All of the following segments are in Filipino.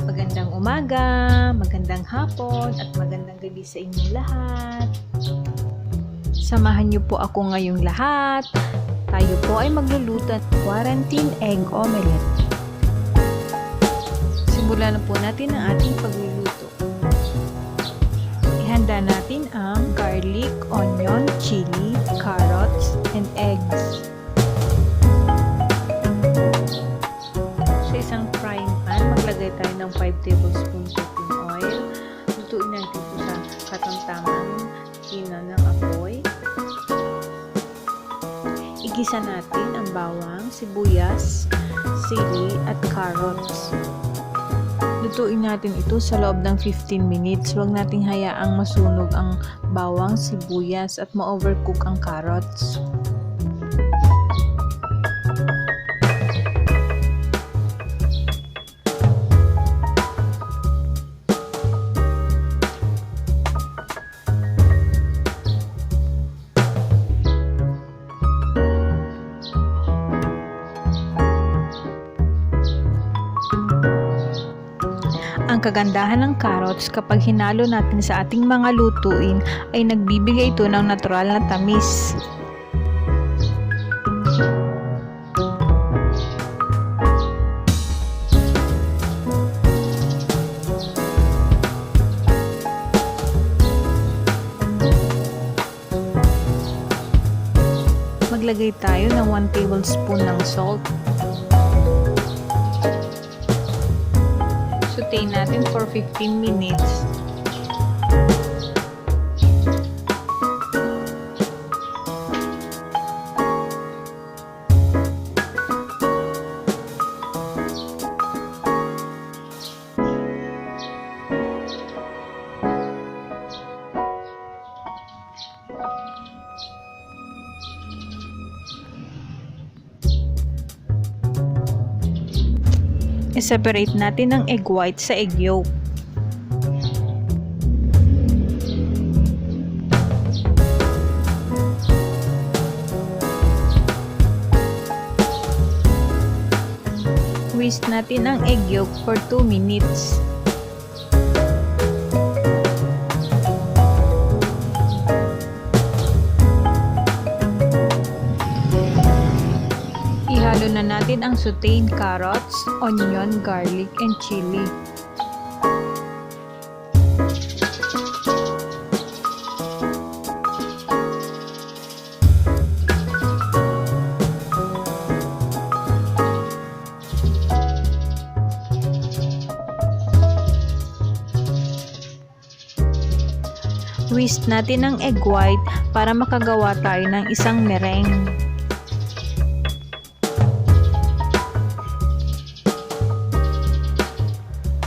Magandang umaga, magandang hapon, at magandang gabi sa inyong lahat. Samahan niyo po ako ngayong lahat. Tayo po ay magluluto ng quarantine egg omelette. Simulan na po natin ang ating pagluluto. Ihanda natin ang garlic, onion, chili, carrots, and eggs. Sa isang frying pan, maglagay tayo ng 5 tablespoons cooking oil. Lutuin natin ito sa katamtamang hina ng apoy. Igisa natin ang bawang, sibuyas, sili, at carrots. Lutuin natin ito sa loob ng 15 minutes. Huwag nating hayaang masunog ang bawang, sibuyas, at ma-overcook ang carrots. Ang kagandahan ng carrots kapag hinalo natin sa ating mga lutuin ay nagbibigay ito ng natural na tamis. Maglagay tayo ng 1 tablespoon ng salt. Saute natin for 15 minutes. I-separate natin ang egg white sa egg yolk. Whisk natin ang egg yolk for 2 minutes. Ihalo na natin ang sauteed carrots, onion, garlic, and chili. Whisk natin ang egg white para makagawa tayo ng isang meringue.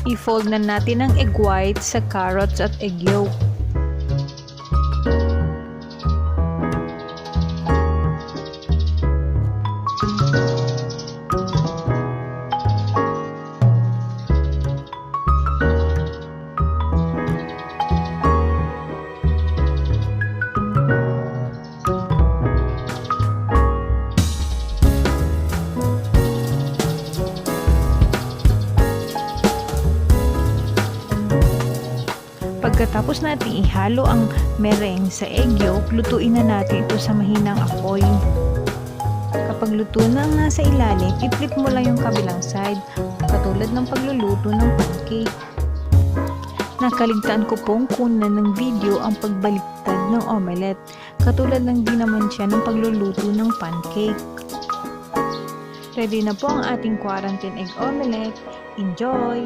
I-fold na natin ang egg white sa carrots at egg yolk. Pagkatapos natin ihalo ang meringue sa egg yolk, lutuin na natin ito sa mahinang apoy. Kapag luto na ang nasa ilalim, i-flip mo lang yung kabilang side, katulad ng pagluluto ng pancake. Nakaligtaan ko pong kunan ng video ang pagbaliktad ng omelette, katulad ng din naman siya ng pagluluto ng pancake. Ready na po ang ating quarantine egg omelette. Enjoy!